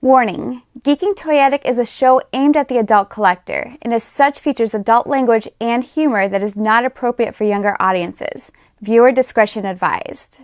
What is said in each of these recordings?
Warning: Geeking Toyetic is a show aimed at the adult collector, and as such features adult language and humor that is not appropriate for younger audiences. Viewer discretion advised.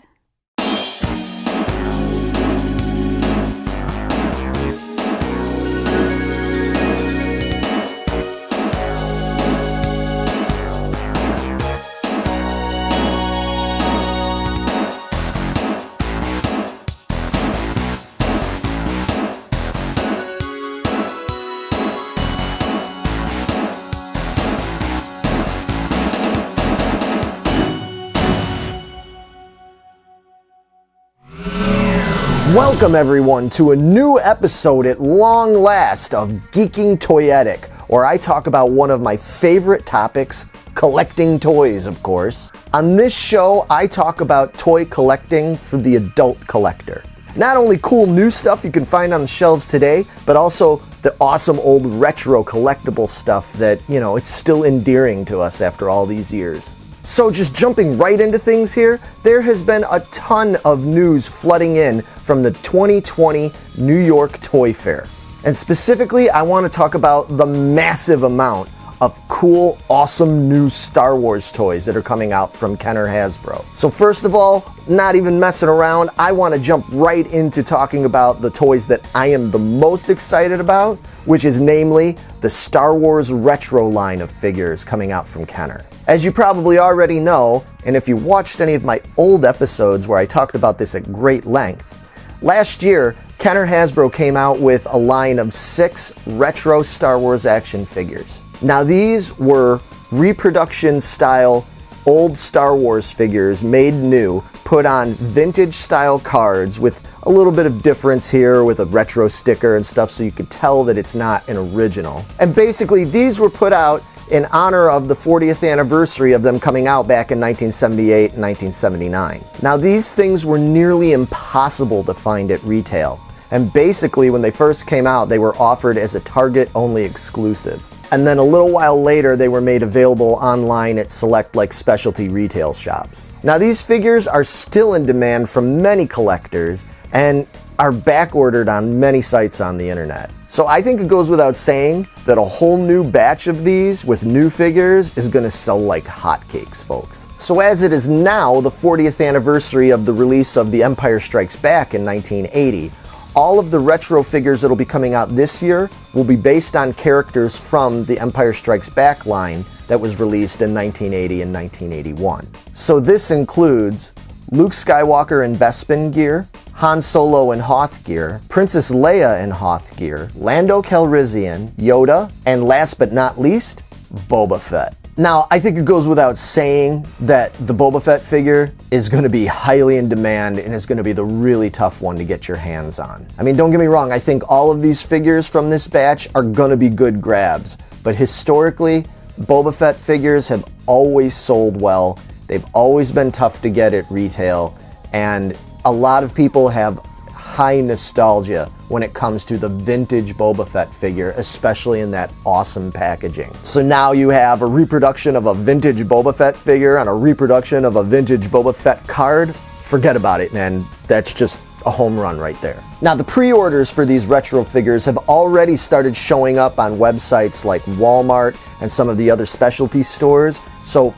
Welcome everyone to a new episode at long last of Geeking Toyetic, where I talk about one of my favorite topics, collecting toys, of course. On this show, I talk about toy collecting for the adult collector. Not only cool new stuff you can find on the shelves today, but also the awesome old retro collectible stuff that, it's still endearing to us after all these years. So just jumping right into things here, there has been a ton of news flooding in from the 2020 New York Toy Fair. And specifically, I want to talk about the massive amount of cool, awesome new Star Wars toys that are coming out from Kenner Hasbro. So first of all, not even messing around, I want to jump right into talking about the toys that I am the most excited about, which is namely the Star Wars Retro line of figures coming out from Kenner. As you probably already know, and if you watched any of my old episodes where I talked about this at great length, last year, Kenner Hasbro came out with a line of 6 retro Star Wars action figures. Now these were reproduction style old Star Wars figures made new, put on vintage style cards with a little bit of difference here with a retro sticker and stuff so you could tell that it's not an original. And basically these were put out in honor of the 40th anniversary of them coming out back in 1978 and 1979. Now these things were nearly impossible to find at retail, and basically when they first came out they were offered as a Target only exclusive. And then a little while later they were made available online at select specialty retail shops. Now these figures are still in demand from many collectors and are back ordered on many sites on the internet. So I think it goes without saying that a whole new batch of these with new figures is going to sell like hotcakes, folks. So as it is now the 40th anniversary of the release of The Empire Strikes Back in 1980, all of the retro figures that will be coming out this year will be based on characters from The Empire Strikes Back line that was released in 1980 and 1981. So this includes Luke Skywalker in Bespin gear, Han Solo in Hoth gear, Princess Leia in Hoth gear, Lando Calrissian, Yoda, and last but not least, Boba Fett. Now, I think it goes without saying that the Boba Fett figure is going to be highly in demand and is going to be the really tough one to get your hands on. I mean, don't get me wrong, I think all of these figures from this batch are going to be good grabs, but historically, Boba Fett figures have always sold well. They've always been tough to get at retail, and a lot of people have high nostalgia when it comes to the vintage Boba Fett figure, especially in that awesome packaging. So now you have a reproduction of a vintage Boba Fett figure and a reproduction of a vintage Boba Fett card. Forget about it, man. That's just a home run right there. Now the pre-orders for these retro figures have already started showing up on websites like Walmart and some of the other specialty stores. So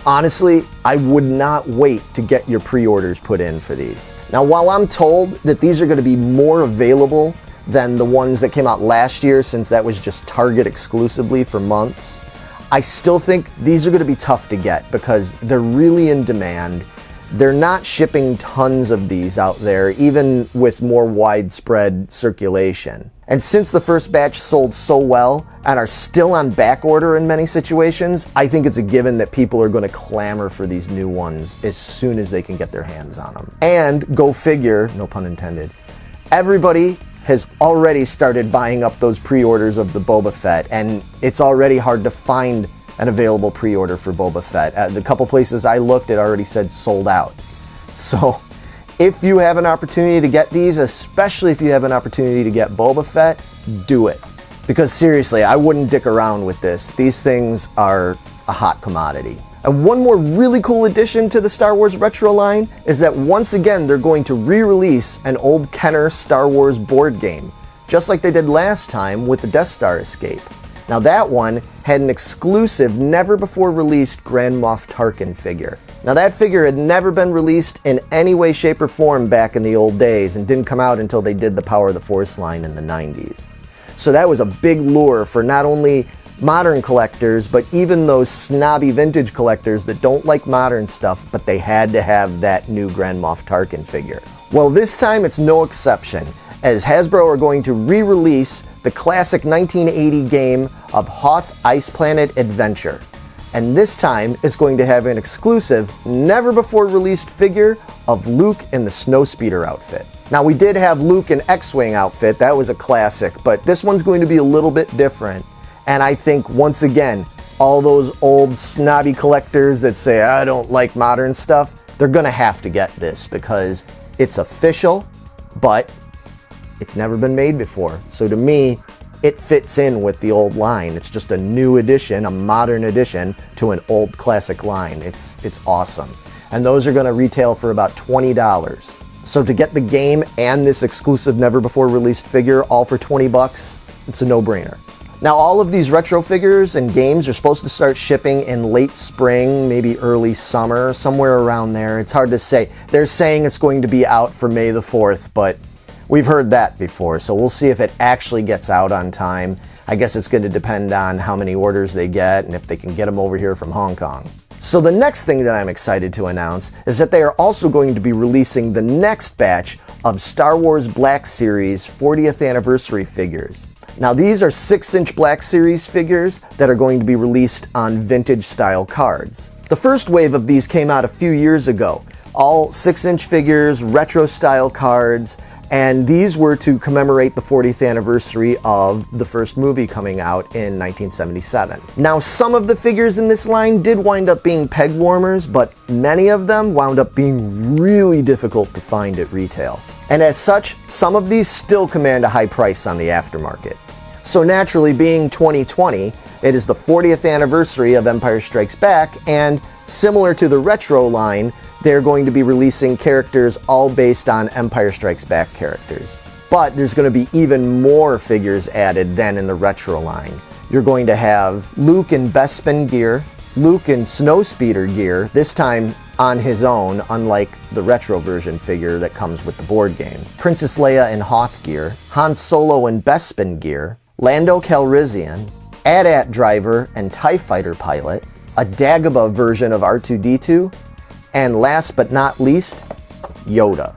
honestly, I would not wait to get your pre-orders put in for these. Now, while I'm told that these are going to be more available than the ones that came out last year, since that was just Target exclusively for months, I still think these are going to be tough to get because they're really in demand. They're not shipping tons of these out there, even with more widespread circulation. And since the first batch sold so well and are still on back order in many situations, I think it's a given that people are going to clamor for these new ones as soon as they can get their hands on them. And go figure, no pun intended, everybody has already started buying up those pre-orders of the Boba Fett, and it's already hard to find an available pre-order for Boba Fett. The couple places I looked, it already said sold out. So if you have an opportunity to get these, especially if you have an opportunity to get Boba Fett, do it. Because seriously, I wouldn't dick around with this. These things are a hot commodity. And one more really cool addition to the Star Wars Retro line is that once again they're going to re-release an old Kenner Star Wars board game just like they did last time with the Death Star escape. Now that one had an exclusive, never-before-released Grand Moff Tarkin figure. Now that figure had never been released in any way, shape, or form back in the old days and didn't come out until they did the Power of the Force line in the 90s. So that was a big lure for not only modern collectors, but even those snobby vintage collectors that don't like modern stuff, but they had to have that new Grand Moff Tarkin figure. Well, this time it's no exception, as Hasbro are going to re-release the classic 1980 game of Hoth Ice Planet Adventure. And this time it's going to have an exclusive, never-before-released figure of Luke in the Snowspeeder outfit. Now, we did have Luke in X-Wing outfit, that was a classic, but this one's going to be a little bit different. And I think, once again, all those old snobby collectors that say, I don't like modern stuff, they're gonna have to get this because it's official, but it's never been made before. So to me, it fits in with the old line. It's just a new addition, a modern addition to an old classic line. It's awesome. And those are gonna retail for about $20. So to get the game and this exclusive never-before-released figure all for 20 bucks, it's a no-brainer. Now, all of these retro figures and games are supposed to start shipping in late spring, maybe early summer, somewhere around there. It's hard to say. They're saying it's going to be out for May the 4th, but we've heard that before, so we'll see if it actually gets out on time. I guess it's going to depend on how many orders they get and if they can get them over here from Hong Kong. So the next thing that I'm excited to announce is that they are also going to be releasing the next batch of Star Wars Black Series 40th anniversary figures. Now, these are 6-inch Black Series figures that are going to be released on vintage style cards. The first wave of these came out a few years ago. All 6-inch figures, retro style cards, and these were to commemorate the 40th anniversary of the first movie coming out in 1977. Now, some of the figures in this line did wind up being peg warmers, but many of them wound up being really difficult to find at retail. And as such, some of these still command a high price on the aftermarket. So naturally, being 2020, it is the 40th anniversary of Empire Strikes Back, and similar to the retro line, they're going to be releasing characters all based on Empire Strikes Back characters. But there's going to be even more figures added than in the retro line. You're going to have Luke in Bespin gear, Luke in Snowspeeder gear, this time on his own, unlike the retro version figure that comes with the board game, Princess Leia in Hoth gear, Han Solo in Bespin gear, Lando Calrissian, AT-AT driver and TIE fighter pilot, a Dagobah version of R2-D2, and last but not least, Yoda.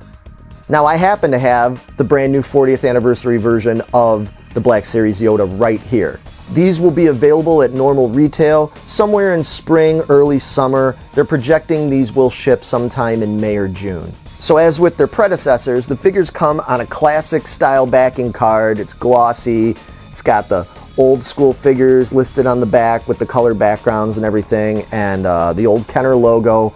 Now, I happen to have the brand new 40th anniversary version of the Black Series Yoda right here. These will be available at normal retail somewhere in spring, early summer. They're projecting these will ship sometime in May or June. So as with their predecessors, the figures come on a classic style backing card. It's glossy. It's got the old school figures listed on the back with the color backgrounds and everything, and the old Kenner logo.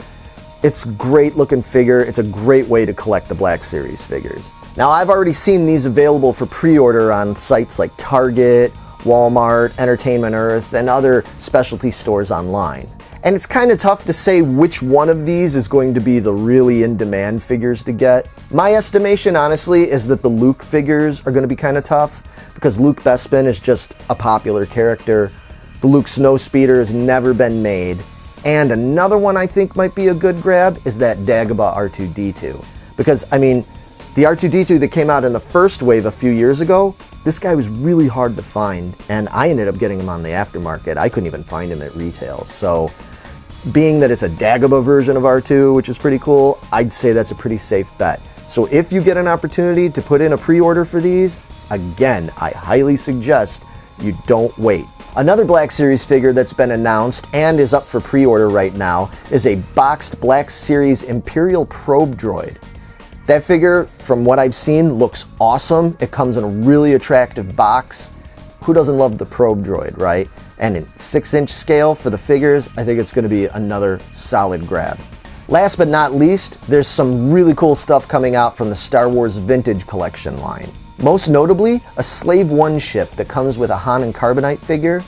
It's a great looking figure. It's a great way to collect the Black Series figures. Now, I've already seen these available for pre-order on sites like Target, Walmart, Entertainment Earth, and other specialty stores online. And it's kind of tough to say which one of these is going to be the really in-demand figures to get. My estimation, honestly, is that the Luke figures are going to be kind of tough, because Luke Bespin is just a popular character. The Luke Snowspeeder has never been made. And another one I think might be a good grab is that Dagobah R2-D2. Because, I mean, the R2-D2 that came out in the first wave a few years ago, this guy was really hard to find, and I ended up getting him on the aftermarket. I couldn't even find him at retail. So, being that it's a Dagobah version of R2, which is pretty cool, I'd say that's a pretty safe bet. So if you get an opportunity to put in a pre-order for these, again, I highly suggest you don't wait. Another Black Series figure that's been announced and is up for pre-order right now is a boxed Black Series Imperial Probe Droid. That figure, from what I've seen, looks awesome. It comes in a really attractive box. Who doesn't love the Probe Droid, right? And in 6-inch scale for the figures, I think it's going to be another solid grab. Last but not least, there's some really cool stuff coming out from the Star Wars Vintage Collection line. Most notably, a Slave One ship that comes with a Han and Carbonite figure,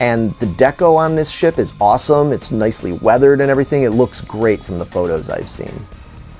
and the deco on this ship is awesome. It's nicely weathered and everything. It looks great from the photos I've seen.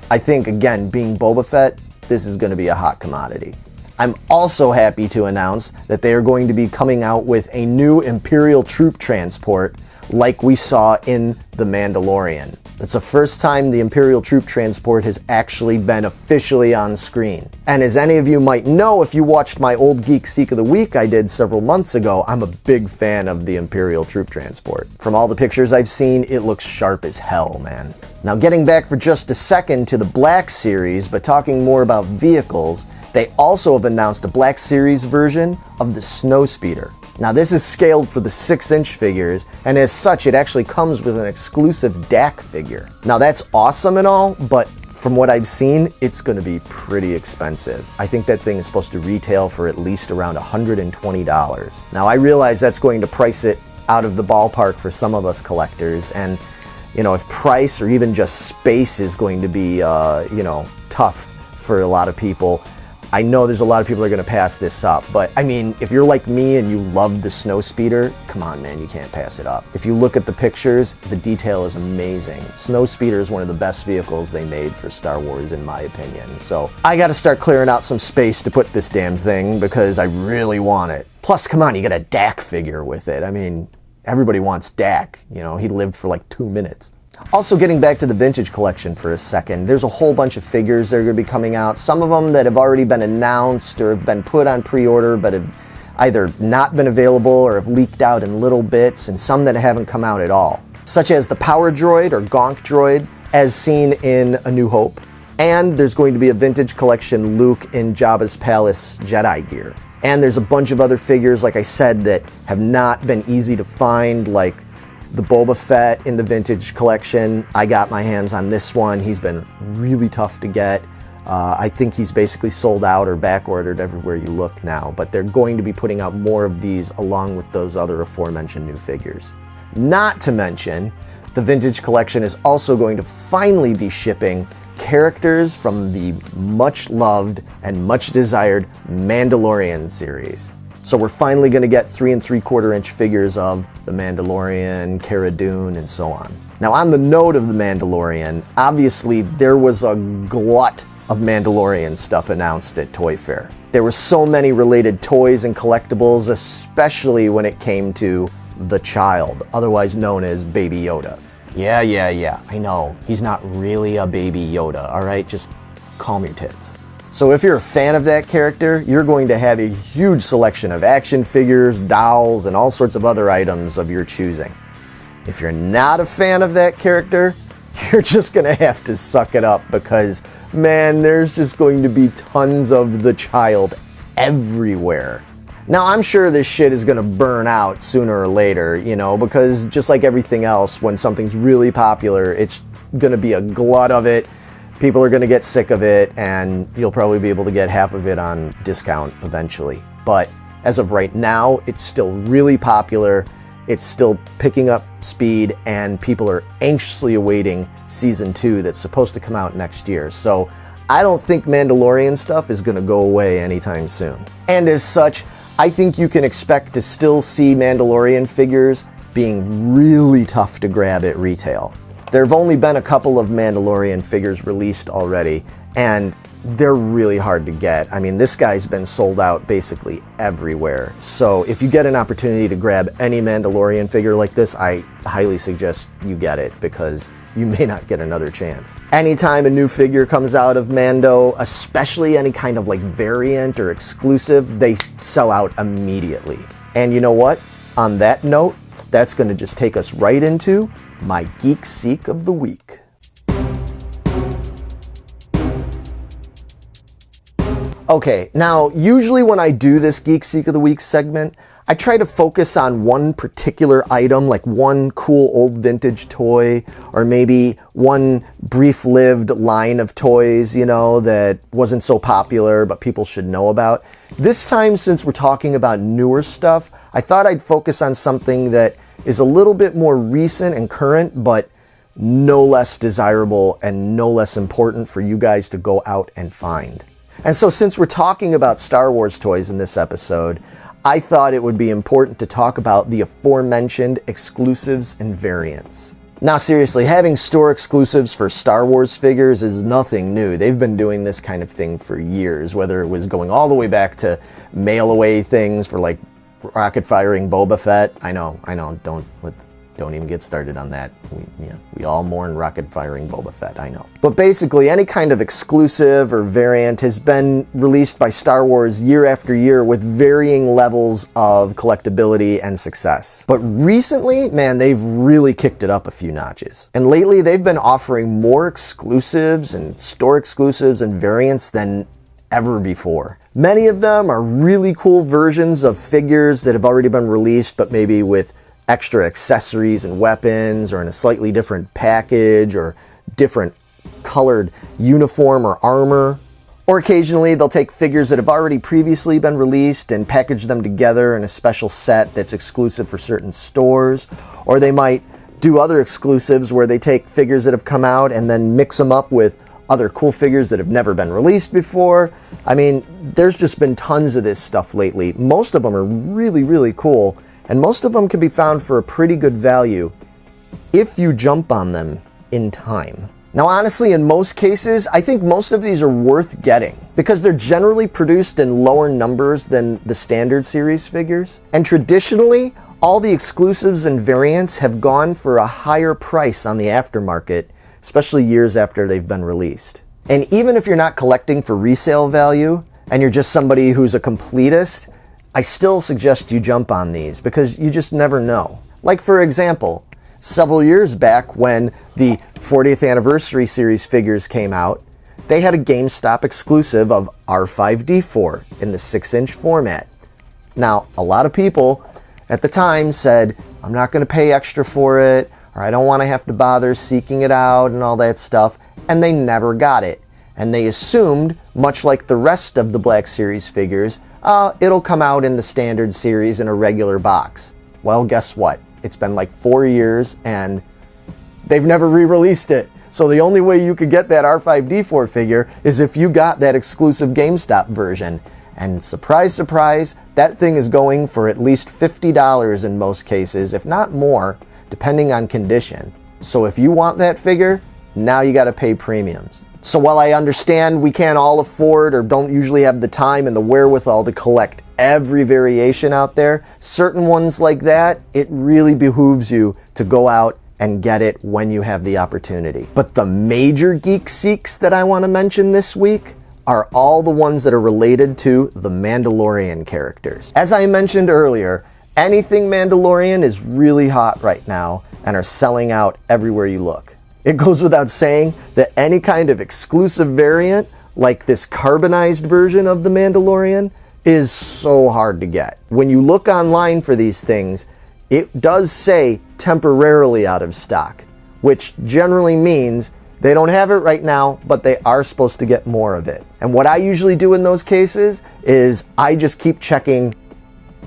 I think, again, being Boba Fett, this is going to be a hot commodity. I'm also happy to announce that they are going to be coming out with a new Imperial troop transport like we saw in The Mandalorian. It's the first time the Imperial troop transport has actually been officially on screen. And as any of you might know, if you watched my old Geek Seek of the Week I did several months ago, I'm a big fan of the Imperial troop transport. From all the pictures I've seen, it looks sharp as hell, man. Now getting back for just a second to the Black Series, but talking more about vehicles, they also have announced a Black Series version of the Snowspeeder. Now this is scaled for the 6-inch figures, and as such it actually comes with an exclusive DAC figure. Now that's awesome and all, but from what I've seen, it's going to be pretty expensive. I think that thing is supposed to retail for at least around $120. Now I realize that's going to price it out of the ballpark for some of us collectors, and you know, if price or even just space is going to be tough for a lot of people, I know there's a lot of people that are going to pass this up, but I mean, if you're like me and you love the Snowspeeder, come on man, you can't pass it up. If you look at the pictures, the detail is amazing. Snowspeeder is one of the best vehicles they made for Star Wars in my opinion. So I got to start clearing out some space to put this damn thing because I really want it. Plus, come on, you got a DAC figure with it. I mean, everybody wants DAC. You know, he lived for like 2 minutes. Also, getting back to the vintage collection for a second, there's a whole bunch of figures that are going to be coming out. Some of them that have already been announced or have been put on pre-order but have either not been available or have leaked out in little bits, and some that haven't come out at all. Such as the Power Droid or Gonk Droid as seen in A New Hope. And there's going to be a vintage collection Luke in Jabba's Palace Jedi gear. And there's a bunch of other figures, like I said, that have not been easy to find, like the Boba Fett in the vintage collection. I got my hands on this one. He's been really tough to get. I think he's basically sold out or back ordered everywhere you look now, but they're going to be putting out more of these along with those other aforementioned new figures. Not to mention, the vintage collection is also going to finally be shipping characters from the much loved and much desired Mandalorian series. So we're finally going to get 3 3/4-inch figures of the Mandalorian, Cara Dune, and so on. Now on the note of the Mandalorian, obviously there was a glut of Mandalorian stuff announced at Toy Fair. There were so many related toys and collectibles, especially when it came to the child, otherwise known as Baby Yoda. Yeah, I know, he's not really a Baby Yoda, alright? Just calm your tits. So if you're a fan of that character, you're going to have a huge selection of action figures, dolls, and all sorts of other items of your choosing. If you're not a fan of that character, you're just going to have to suck it up because, man, there's just going to be tons of the child everywhere. Now, I'm sure this shit is going to burn out sooner or later, you know, because just like everything else, when something's really popular, it's going to be a glut of it. People are going to get sick of it, and you'll probably be able to get half of it on discount eventually. But as of right now, it's still really popular. It's still picking up speed, and people are anxiously awaiting Season 2 that's supposed to come out next year. So I don't think Mandalorian stuff is going to go away anytime soon. And as such, I think you can expect to still see Mandalorian figures being really tough to grab at retail. There have only been a couple of Mandalorian figures released already, and they're really hard to get. I mean, this guy's been sold out basically everywhere. So if you get an opportunity to grab any Mandalorian figure like this, I highly suggest you get it because you may not get another chance. Anytime a new figure comes out of Mando, especially any kind of like variant or exclusive, they sell out immediately. And you know what? On that note, that's going to just take us right into my Geek Seek of the Week. Okay, now usually when I do this Geek Seek of the Week segment, I try to focus on one particular item, like one cool old vintage toy, or maybe one brief-lived line of toys, you know, that wasn't so popular but people should know about. This time, since we're talking about newer stuff, I thought I'd focus on something that is a little bit more recent and current, but no less desirable and no less important for you guys to go out and find. And so since we're talking about Star Wars toys in this episode, I thought it would be important to talk about the aforementioned exclusives and variants. Now seriously, having store exclusives for Star Wars figures is nothing new. They've been doing this kind of thing for years, whether it was going all the way back to mail away things for like rocket firing Boba Fett. I know, don't even get started on that. We all mourn rocket firing Boba Fett, I know. But basically, any kind of exclusive or variant has been released by Star Wars year after year with varying levels of collectability and success. But recently, man, they've really kicked it up a few notches. And lately, they've been offering more exclusives and store exclusives and variants than ever before. Many of them are really cool versions of figures that have already been released, but maybe with extra accessories and weapons, or in a slightly different package, or different colored uniform or armor. Or occasionally they'll take figures that have already previously been released and package them together in a special set that's exclusive for certain stores. Or they might do other exclusives where they take figures that have come out and then mix them up with other cool figures that have never been released before. I mean, there's just been tons of this stuff lately. Most of them are really, really cool, and most of them can be found for a pretty good value if you jump on them in time. Now, honestly, in most cases, I think most of these are worth getting because they're generally produced in lower numbers than the standard series figures. And traditionally, all the exclusives and variants have gone for a higher price on the aftermarket, especially years after they've been released. And even if you're not collecting for resale value and you're just somebody who's a completist, I still suggest you jump on these because you just never know. Like, for example, several years back when the 40th anniversary series figures came out, they had a GameStop exclusive of R5-D4 in the 6-inch format. Now, a lot of people at the time said, I'm not going to pay extra for it, or I don't want to have to bother seeking it out and all that stuff, and they never got it. And they assumed, much like the rest of the Black Series figures, it'll come out in the standard series in a regular box. Well, guess what? It's been like 4 years and they've never re-released it. So the only way you could get that R5-D4 figure is if you got that exclusive GameStop version. And surprise, surprise, that thing is going for at least $50 in most cases, if not more, depending on condition. So if you want that figure, now you got to pay premiums. So while I understand we can't all afford or don't usually have the time and the wherewithal to collect every variation out there, certain ones like that, it really behooves you to go out and get it when you have the opportunity. But the major geek seeks that I want to mention this week are all the ones that are related to the Mandalorian characters. As I mentioned earlier, anything Mandalorian is really hot right now and are selling out everywhere you look. It goes without saying that any kind of exclusive variant, like this carbonized version of the Mandalorian, is so hard to get. When you look online for these things, it does say temporarily out of stock, which generally means they don't have it right now, but they are supposed to get more of it. And what I usually do in those cases is I just keep checking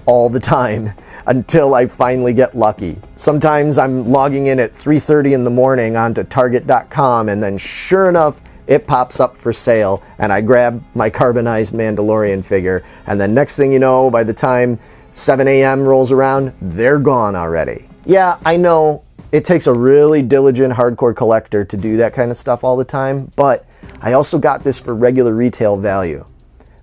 all the time until I finally get lucky. Sometimes I'm logging in at 3:30 in the morning onto Target.com, and then sure enough, it pops up for sale, and I grab my carbonized Mandalorian figure, and then next thing you know, by the time 7 a.m. rolls around, they're gone already. Yeah, I know it takes a really diligent hardcore collector to do that kind of stuff all the time, but I also got this for regular retail value.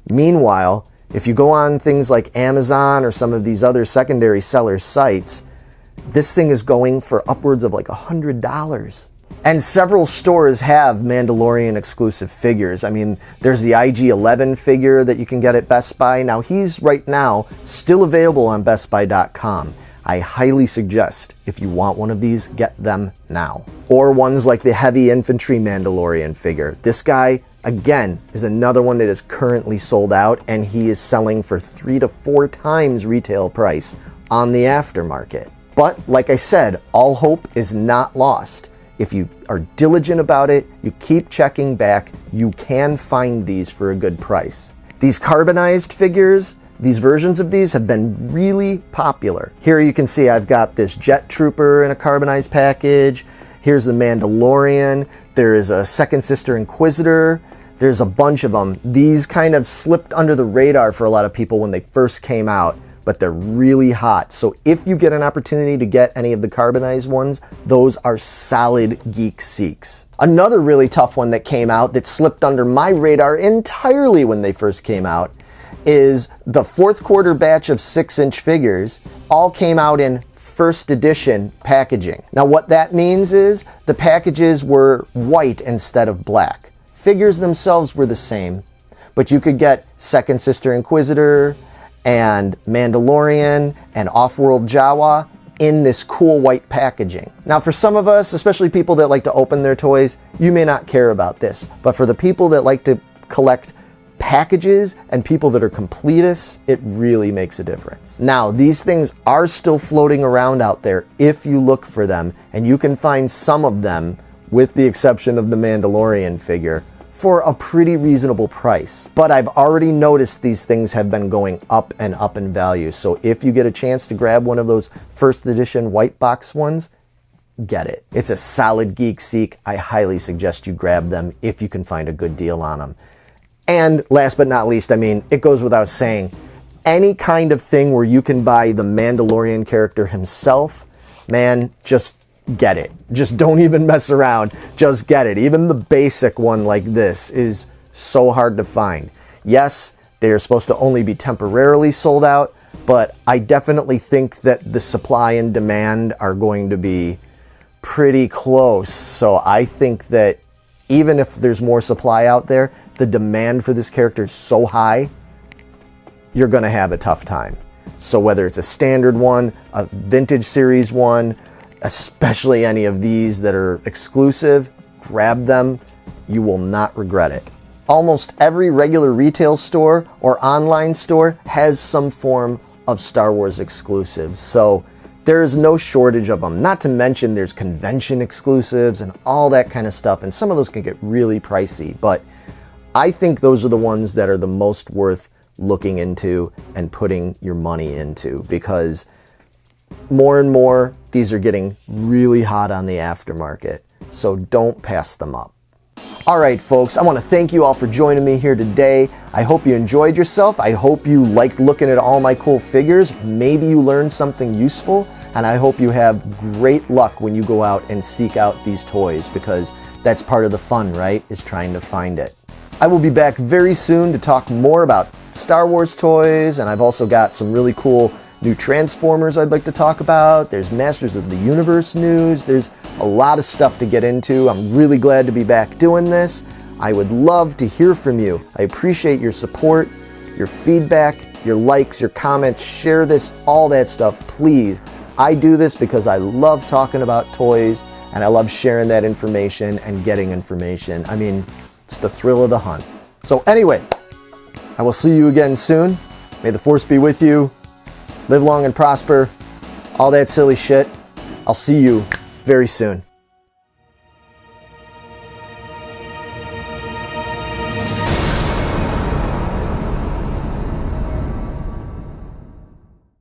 Meanwhile, if you go on things like Amazon or some of these other secondary seller sites, this thing is going for upwards of like $100. And several stores have Mandalorian exclusive figures. I mean, there's the IG-11 figure that you can get at Best Buy. Now, he's right now still available on BestBuy.com. I highly suggest, if you want one of these, get them now. Or ones like the Heavy Infantry Mandalorian figure. This guy, again, is another one that is currently sold out, and he is selling for 3 to 4 times retail price on the aftermarket. But, like I said, all hope is not lost. If you are diligent about it, you keep checking back, you can find these for a good price. These carbonized figures, these versions of these have been really popular. Here you can see I've got this Jet Trooper in a carbonized package. Here's the Mandalorian. There is a Second Sister Inquisitor. There's a bunch of them. These kind of slipped under the radar for a lot of people when they first came out. but they're really hot. So if you get an opportunity to get any of the carbonized ones, those are solid Geek Seeks. Another really tough one that came out that slipped under my radar entirely when they first came out is the fourth quarter batch of 6-inch figures all came out in first edition packaging. Now what that means is the packages were white instead of black. Figures themselves were the same, but you could get Second Sister Inquisitor and Mandalorian and Off-World Jawa in this cool white packaging. Now for some of us, especially people that like to open their toys, you may not care about this, but for the people that like to collect packages and people that are completists, it really makes a difference. Now, these things are still floating around out there if you look for them, and you can find some of them, with the exception of the Mandalorian figure, for a pretty reasonable price. But I've already noticed these things have been going up and up in value, so if you get a chance to grab one of those first edition white box ones, get it. It's a solid Geek Seek. I highly suggest you grab them if you can find a good deal on them. And last but not least, I mean, it goes without saying, any kind of thing where you can buy the Mandalorian character himself, man, just get it. Just don't even mess around. Just get it. Even the basic one like this is so hard to find. Yes, they're supposed to only be temporarily sold out, but I definitely think that the supply and demand are going to be pretty close. So I think that even if there's more supply out there, the demand for this character is so high, you're going to have a tough time. So whether it's a standard one, a vintage series one, especially any of these that are exclusive, grab them. You will not regret it. Almost every regular retail store or online store has some form of Star Wars exclusives, so there's no shortage of them. Not to mention there's convention exclusives and all that kind of stuff, and some of those can get really pricey, but I think those are the ones that are the most worth looking into and putting your money into, because more and more these are getting really hot on the aftermarket, so don't pass them up. All right, folks, I want to thank you all for joining me here today. I hope you enjoyed yourself. I hope you liked looking at all my cool figures. Maybe you learned something useful, and I hope you have great luck when you go out and seek out these toys, because that's part of the fun, right? Is trying to find it. I will be back very soon to talk more about Star Wars toys, and I've also got some really cool new Transformers I'd like to talk about. There's Masters of the Universe news. There's a lot of stuff to get into. I'm really glad to be back doing this. I would love to hear from you. I appreciate your support, your feedback, your likes, your comments. Share this, all that stuff, please. I do this because I love talking about toys, and I love sharing that information and getting information. I mean, it's the thrill of the hunt. So anyway, I will see you again soon. May the Force be with you. Live long and prosper. All that silly shit. I'll see you very soon.